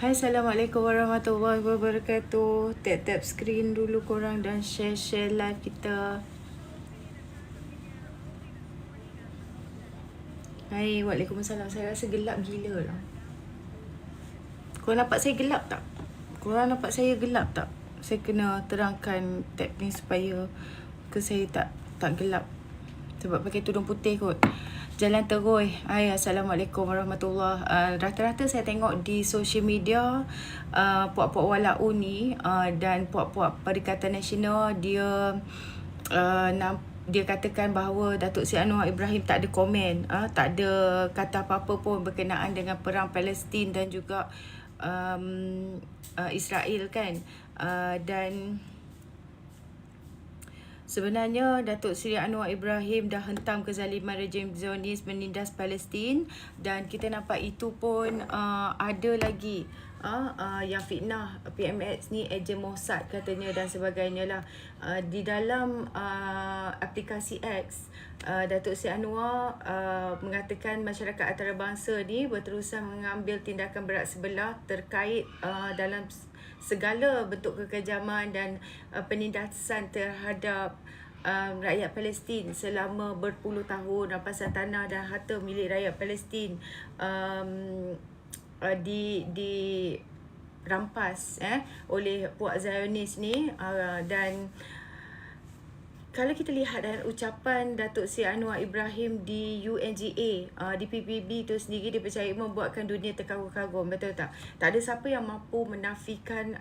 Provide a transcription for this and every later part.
Hai, Assalamualaikum warahmatullahi wabarakatuh. Tap-tap skrin dulu korang dan share-share live kita. Hai, Waalaikumsalam. Saya rasa gelap gila lah. Korang nampak saya gelap tak? Korang nampak saya gelap tak? Saya kena terangkan tab ni supaya saya tak gelap. Sebab pakai tudung putih kot. Jalan terus. Hai, Assalamualaikum warahmatullahi. Rata-rata saya tengok di social media puak-puak walau ni dan puak-puak Perikatan Nasional dia dia katakan bahawa Datuk Seri Anwar Ibrahim tak ada komen, tak ada kata apa-apa pun berkenaan dengan perang Palestin dan juga Israel kan. Dan sebenarnya Datuk Seri Anwar Ibrahim dah hentam kezaliman rejim Zionis menindas Palestin, dan kita nampak itu pun ada lagi yang fitnah PMX ni ejen Mossad katanya dan sebagainya lah. Di dalam aplikasi X, Datuk Seri Anwar mengatakan masyarakat antarabangsa ni berterusan mengambil tindakan berat sebelah terkait dalam segala bentuk kekejaman dan penindasan terhadap rakyat Palestin selama berpuluh tahun. Rampasan tanah dan harta milik rakyat Palestin dirampas oleh puak Zionis ni. Dan kalau kita lihat dan ucapan Datuk Seri Anwar Ibrahim di UNGA, di PBB tu sendiri, dipercayai membuatkan dunia terkagum-kagum, betul tak? Tak ada siapa yang mampu menafikan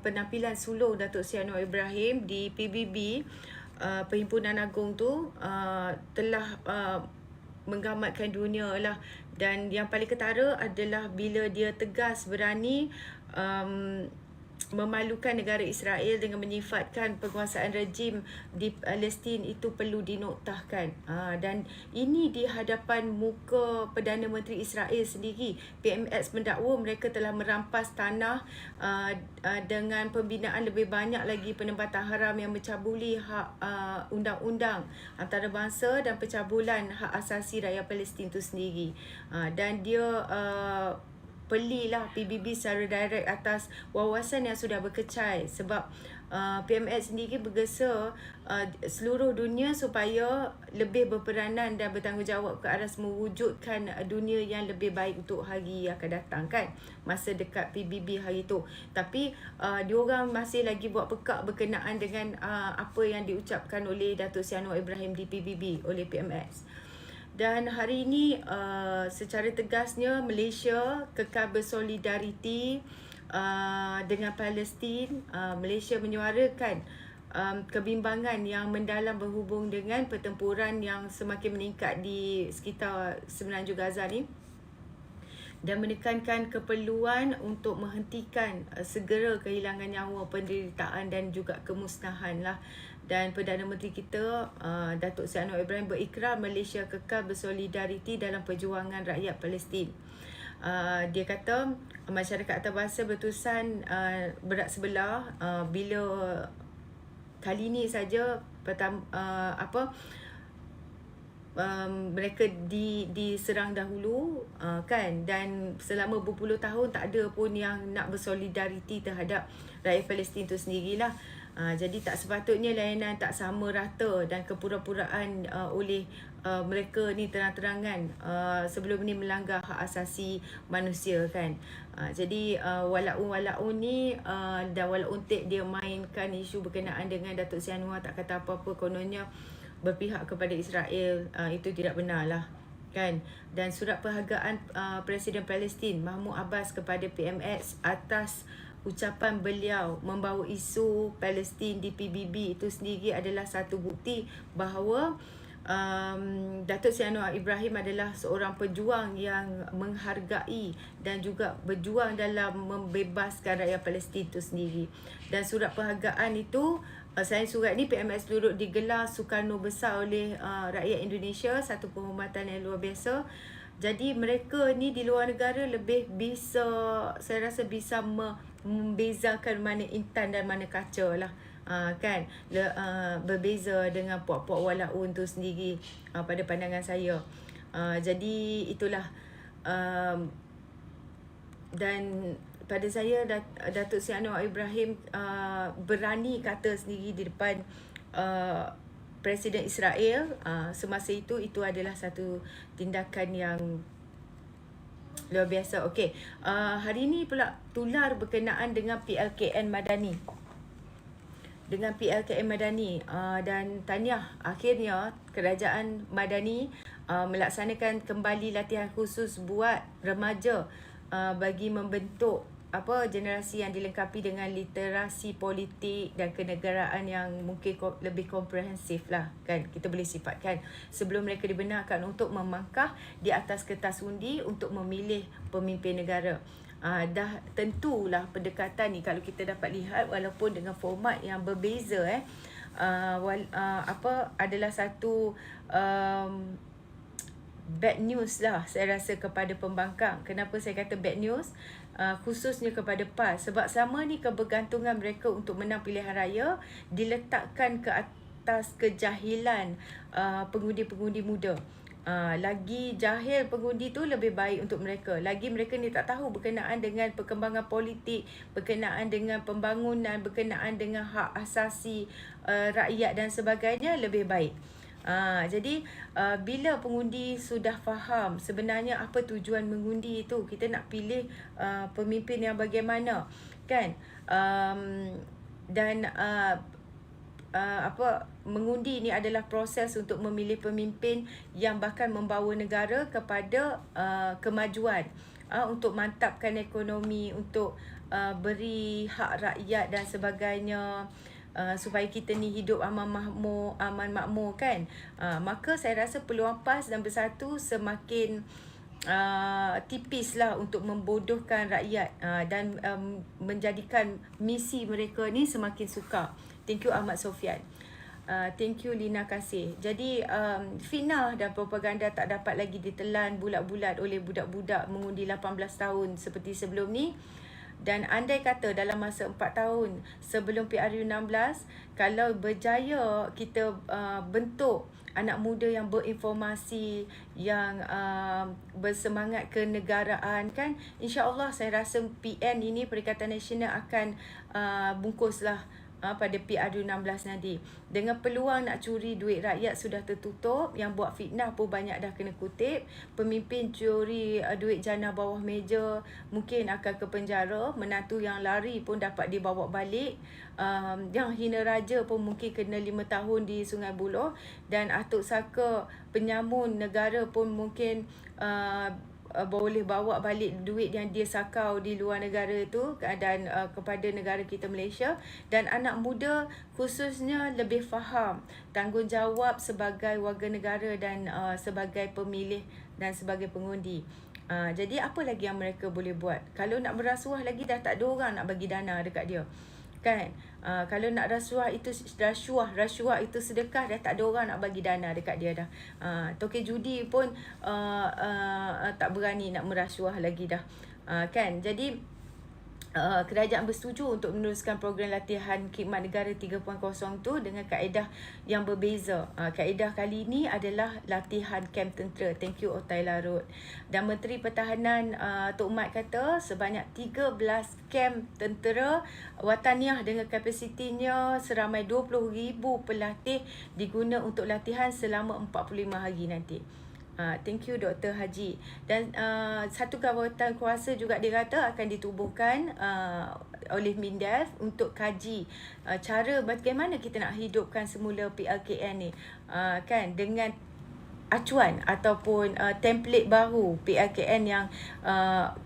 penampilan sulung Datuk Seri Anwar Ibrahim di PBB. Perhimpunan Agung tu telah menggamatkan dunia lah. Dan yang paling ketara adalah bila dia tegas berani memalukan negara Israel dengan menyifatkan penguasaan rejim di Palestin itu perlu dinoktahkan. Dan ini di hadapan muka Perdana Menteri Israel sendiri. PMX mendakwa mereka telah merampas tanah dengan pembinaan lebih banyak lagi penempatan haram yang mencabuli hak undang-undang antarabangsa dan pencabulan hak asasi rakyat Palestin itu sendiri. Dan dia pelilah PBB secara direct atas wawasan yang sudah berkecai, sebab PMX sendiri bergesa seluruh dunia supaya lebih berperanan dan bertanggungjawab ke arah mewujudkan dunia yang lebih baik untuk hari yang akan datang kan, masa dekat PBB hari tu. Tapi diorang masih lagi buat pekak berkenaan dengan apa yang diucapkan oleh Datuk Seri Anwar Ibrahim di PBB oleh PMX. Dan hari ini secara tegasnya Malaysia kekal bersolidariti dengan Palestin. Malaysia menyuarakan kebimbangan yang mendalam berhubung dengan pertempuran yang semakin meningkat di sekitar Semenanjung Gaza ni, dan menekankan keperluan untuk menghentikan segera kehilangan nyawa, penderitaan dan juga kemusnahan lah. Dan Perdana Menteri kita Datuk Seri Anwar Ibrahim berikrar Malaysia kekal bersolidariti dalam perjuangan rakyat Palestin. Dia kata masyarakat antarabangsa berterusan berat sebelah bila kali ini saja mereka diserang dahulu kan, dan selama berpuluh tahun tak ada pun yang nak bersolidariti terhadap rakyat Palestin tu sendirilah. Jadi tak sepatutnya layanan tak sama rata dan kepura-puraan oleh mereka ni terang-terangan sebelum ni melanggar hak asasi manusia kan. Jadi walaun ni dan walaun dia mainkan isu berkenaan dengan Datuk Seri Anwar tak kata apa-apa, kononnya berpihak kepada Israel, itu tidak benar lah kan. Dan surat penghargaan Presiden Palestin Mahmud Abbas kepada PMX atas ucapan beliau membawa isu Palestin di PBB itu sendiri adalah satu bukti bahawa Datuk Seri Anwar Ibrahim adalah seorang pejuang yang menghargai dan juga berjuang dalam membebaskan rakyat Palestin itu sendiri. Dan surat penghargaan itu, selain surat ni, PMX duduk digelar Sukarno Besar oleh rakyat Indonesia, satu penghormatan yang luar biasa. Jadi mereka ni di luar negara lebih bisa, saya rasa bisa membezakan mana intan dan mana kaca lah. Kan berbeza dengan puak-puak walaun tu sendiri pada pandangan saya. Jadi itulah dan pada saya Datuk Seri Anwar Ibrahim berani kata sendiri di depan Presiden Israel semasa itu adalah satu tindakan yang luar biasa. Okey, hari ini pula tular berkenaan dengan PLKN Madani. Dan tahniah, akhirnya Kerajaan Madani melaksanakan kembali latihan khusus buat remaja bagi membentuk generasi yang dilengkapi dengan literasi politik dan kenegaraan yang mungkin lebih komprehensif lah, kan, kita boleh sifatkan, sebelum mereka dibenarkan untuk memangkah di atas kertas undi untuk memilih pemimpin negara. Dah tentulah pendekatan ni kalau kita dapat lihat, walaupun dengan format yang berbeza adalah satu bad news lah saya rasa kepada pembangkang. Kenapa saya kata bad news? Khususnya kepada PAS, sebab selama ni kebergantungan mereka untuk menang pilihan raya diletakkan ke atas kejahilan pengundi-pengundi muda. Lagi jahil pengundi tu lebih baik untuk mereka. Lagi mereka ni tak tahu berkenaan dengan perkembangan politik, berkenaan dengan pembangunan, berkenaan dengan hak asasi rakyat dan sebagainya, lebih baik. Jadi bila pengundi sudah faham sebenarnya apa tujuan mengundi itu, kita nak pilih pemimpin yang bagaimana, kan, dan mengundi ini adalah proses untuk memilih pemimpin yang bahkan membawa negara kepada kemajuan, untuk mantapkan ekonomi, untuk beri hak rakyat dan sebagainya, supaya kita ni hidup aman makmur, kan. Maka saya rasa peluang PAS dan Bersatu semakin tipis lah untuk membodohkan rakyat dan menjadikan misi mereka ni semakin sukar. Thank you Ahmad Sofian. Thank you Lina Kasih. Jadi fitnah dan propaganda tak dapat lagi ditelan bulat-bulat oleh budak-budak mengundi 18 tahun seperti sebelum ni. Dan andai kata dalam masa 4 tahun sebelum PRU16, kalau berjaya kita bentuk anak muda yang berinformasi, yang bersemangat kenegaraan, kan, insya-Allah saya rasa PN ini, Perikatan Nasional, akan bungkuslah pada PRU16 nanti. Dengan peluang nak curi duit rakyat sudah tertutup, yang buat fitnah pun banyak dah kena kutip. Pemimpin curi duit jana bawah meja mungkin akan ke penjara. Menantu yang lari pun dapat dibawa balik. Yang hina raja pun mungkin kena 5 tahun di Sungai Buloh. Dan atuk saka penyamun negara pun mungkin boleh bawa balik duit yang dia sakau di luar negara itu dan kepada negara kita Malaysia. Dan anak muda khususnya lebih faham tanggungjawab sebagai warga negara dan sebagai pemilih dan sebagai pengundi. Jadi apa lagi yang mereka boleh buat? Kalau nak berasuah lagi dah tak ada orang nak bagi dana dekat dia, kan. Kalau nak rasuah itu sedekah, dah tak ada orang nak bagi dana dekat dia dah. Tokek judi pun tak berani nak merasuah lagi dah, kan. Jadi kerajaan bersetuju untuk meneruskan program latihan khidmat negara 3.0 tu dengan kaedah yang berbeza. Kaedah kali ini adalah latihan kem tentera. Thank you Otai Larut. Dan Menteri Pertahanan Tok Mat kata sebanyak 13 kem tentera wataniah dengan kapasitinya seramai 20,000 pelatih diguna untuk latihan selama 45 hari nanti. Thank you Dr. Haji. Dan satu kawasan kuasa juga dikata akan ditubuhkan oleh MINDEF untuk kaji cara bagaimana kita nak hidupkan semula PLKN ni, kan, dengan acuan ataupun template baru PLKN yang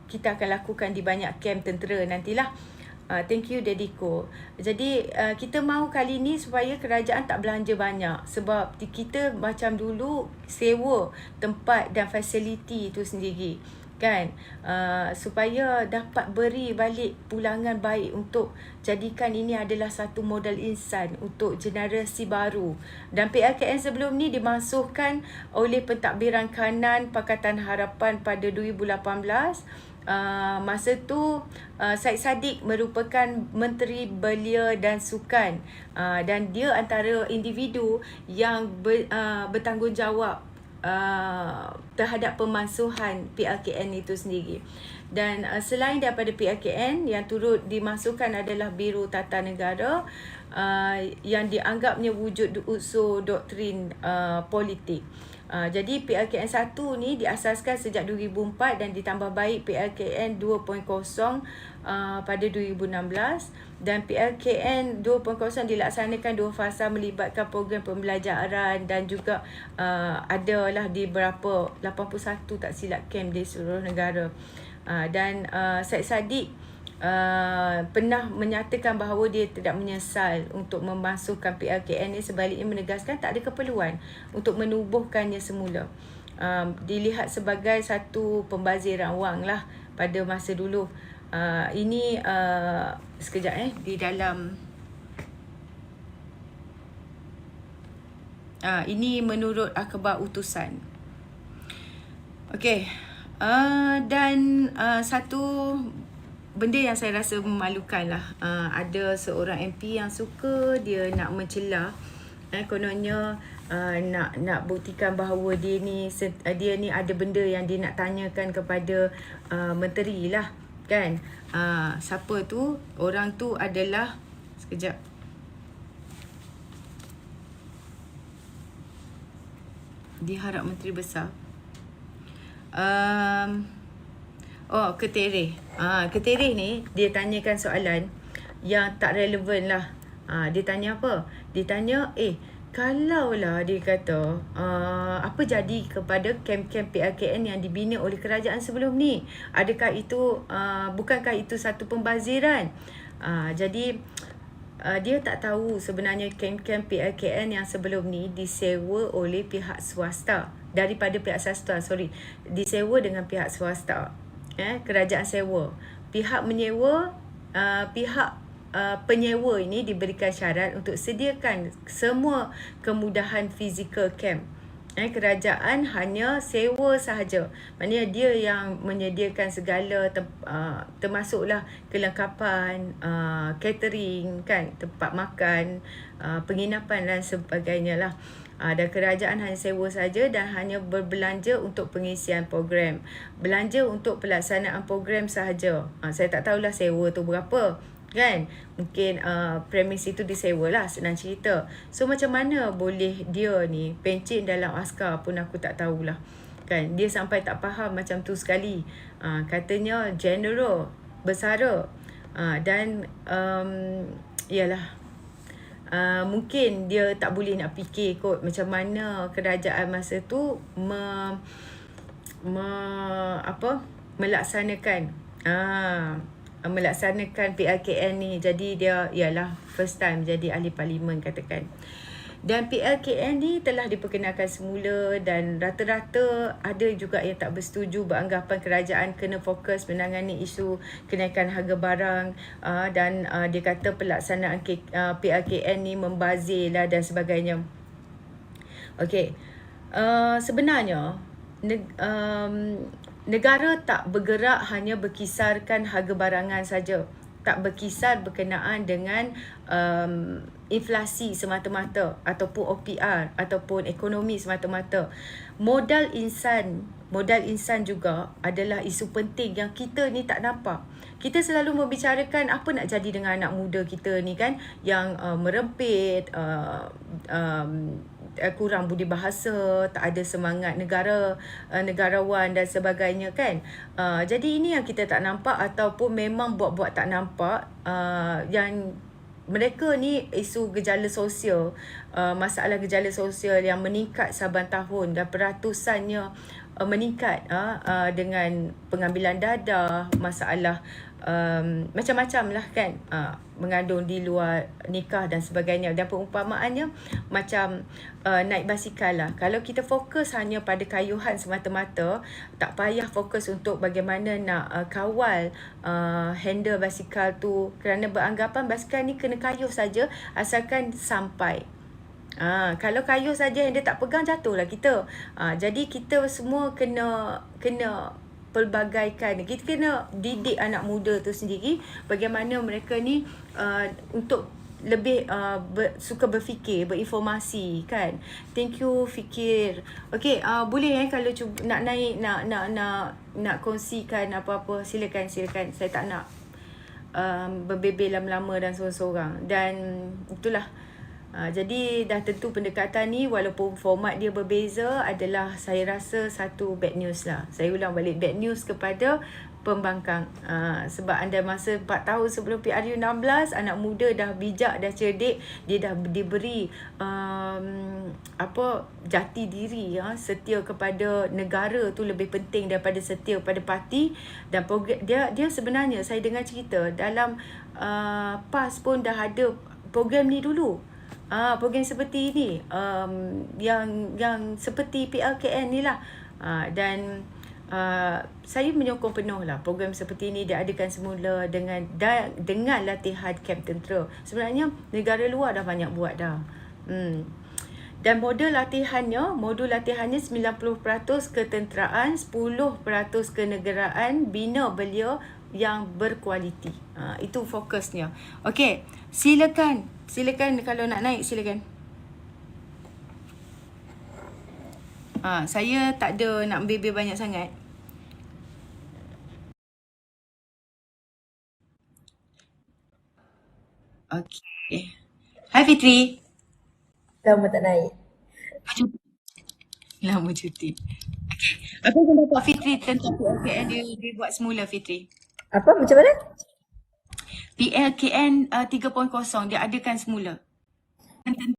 kita akan lakukan di banyak kem tentera nantilah. Thank you Dediko. Jadi kita mahu kali ni supaya kerajaan tak belanja banyak, sebab kita macam dulu sewa tempat dan fasiliti itu sendiri, kan, supaya dapat beri balik pulangan baik untuk jadikan ini adalah satu modal insan untuk generasi baru. Dan PLKN sebelum ni dimasukkan oleh pentadbiran kanan Pakatan Harapan pada 2018. Masa tu Syed Saddiq merupakan Menteri Belia dan Sukan, dan dia antara individu yang bertanggungjawab terhadap pemansuhan PLKN itu sendiri. Dan selain daripada PLKN, yang turut dimasukkan adalah Biro Tata Negara yang dianggapnya wujud unsur doktrin politik. Jadi PLKN 1 ni diasaskan sejak 2004 dan ditambah baik PLKN 2.0 pada 2016, dan PLKN 2.0 dilaksanakan 2 fasa melibatkan program pembelajaran dan juga adalah di berapa 81 tak silap camp di seluruh negara. Dan Syed Saddiq pernah menyatakan bahawa dia tidak menyesal untuk memasukkan PLKN ni, sebaliknya menegaskan tak ada keperluan untuk menubuhkannya semula. Dilihat sebagai satu pembaziran wang lah pada masa dulu. Ini sekejap di dalam ini menurut akhbar utusan. Okey. Dan satu benda yang saya rasa memalukan lah, ada seorang MP yang suka dia nak mencela, kononnya nak buktikan bahawa dia ni ada benda yang dia nak tanyakan kepada menteri lah, kan. Siapa tu? Orang tu adalah, sekejap, diharap Menteri Besar. Ketereh. Ketereh ni dia tanyakan soalan yang tak relevan lah. Dia tanya apa? Dia tanya, kalaulah dia kata apa jadi kepada kem-kem PLKN yang dibina oleh kerajaan sebelum ni? Adakah itu bukankah itu satu pembaziran? Jadi dia tak tahu sebenarnya kem-kem PLKN yang sebelum ni disewa oleh pihak swasta, disewa dengan pihak swasta. Kerajaan sewa. Pihak menyewa, pihak penyewa ini diberikan syarat untuk sediakan semua kemudahan fizikal camp. Kerajaan hanya sewa sahaja. Maknanya dia yang menyediakan segala termasuklah kelengkapan, catering, kan, tempat makan, penginapan dan sebagainya lah. Dan kerajaan hanya sewa saja dan hanya berbelanja untuk pengisian program. Belanja untuk pelaksanaan program sahaja. Saya tak tahulah sewa tu berapa, kan. Mungkin premis itu disewa lah, senang cerita. So macam mana boleh dia ni pencet dalam askar pun aku tak tahulah, kan. Dia sampai tak faham macam tu sekali. Katanya general, bersara. Dan yalah, mungkin dia tak boleh nak fikir kot macam mana kerajaan masa tu melaksanakan PLKN ni. Jadi dia ialah first time jadi ahli parlimen, katakan. Dan PLKN ni telah diperkenalkan semula dan rata-rata ada juga yang tak bersetuju, beranggapan kerajaan kena fokus menangani isu kenaikan harga barang, dan dia kata pelaksanaan PLKN ni membazir lah dan sebagainya. Okey, sebenarnya negara tak bergerak hanya berkisarkan harga barangan saja, tak berkisar berkenaan dengan inflasi semata-mata ataupun OPR ataupun ekonomi semata-mata. Modal insan juga adalah isu penting yang kita ni tak nampak. Kita selalu membicarakan apa nak jadi dengan anak muda kita ni, kan, yang merempit, kurang budi bahasa, tak ada semangat negarawan dan sebagainya, kan. Jadi ini yang kita tak nampak ataupun memang buat-buat tak nampak. Yang mereka ni isu gejala sosial, masalah gejala sosial yang meningkat saban tahun dan peratusannya meningkat dengan pengambilan dadah, masalah macam-macam lah, kan, mengandung di luar nikah dan sebagainya. Dan perumpamaannya macam naik basikal lah. Kalau kita fokus hanya pada kayuhan semata-mata, tak payah fokus untuk bagaimana nak kawal handle basikal tu, kerana beranggapan basikal ni kena kayuh saja asalkan sampai. Kalau kayuh saja yang dia tak pegang, jatuhlah kita. Jadi kita semua kena pelbagaikan. Kita kena didik anak muda tu sendiri bagaimana mereka ni untuk lebih suka berfikir, berinformasi kan. Thank you Fikir. Okey, boleh kalau cuba nak naik, nak kongsikan apa-apa, silakan. Saya tak nak berbebel lama-lama dan seorang-seorang. Dan itulah. Jadi dah tentu pendekatan ni walaupun format dia berbeza adalah saya rasa satu bad news lah. Saya ulang balik, bad news kepada pembangkang. Sebab anda masa 4 tahun sebelum PRU16, anak muda dah bijak, dah cerdik, dia dah diberi jati diri, setia kepada negara tu lebih penting daripada setia pada parti. Dan dia sebenarnya saya dengar cerita dalam PAS pun dah ada program ni dulu. Program seperti ini, yang seperti PLKN ni lah. Dan saya menyokong penuh lah program seperti ini diadakan semula dengan latihan kamp tentera. Sebenarnya negara luar dah banyak buat dah. Dan modul latihannya 90% ketenteraan, 10% kenegaraan, bina belia yang berkualiti. Itu fokusnya. Okey, silakan kalau nak naik, silakan. Saya tak ada nak bebel banyak sangat. Okey. Hai Fitri. Lama tak naik. Lama cuti. Okey. Apa pendapat Fitri tentang PLKN dia buat semula, Fitri? Apa? Macam mana? PLKN 3.0 dia adakan semula.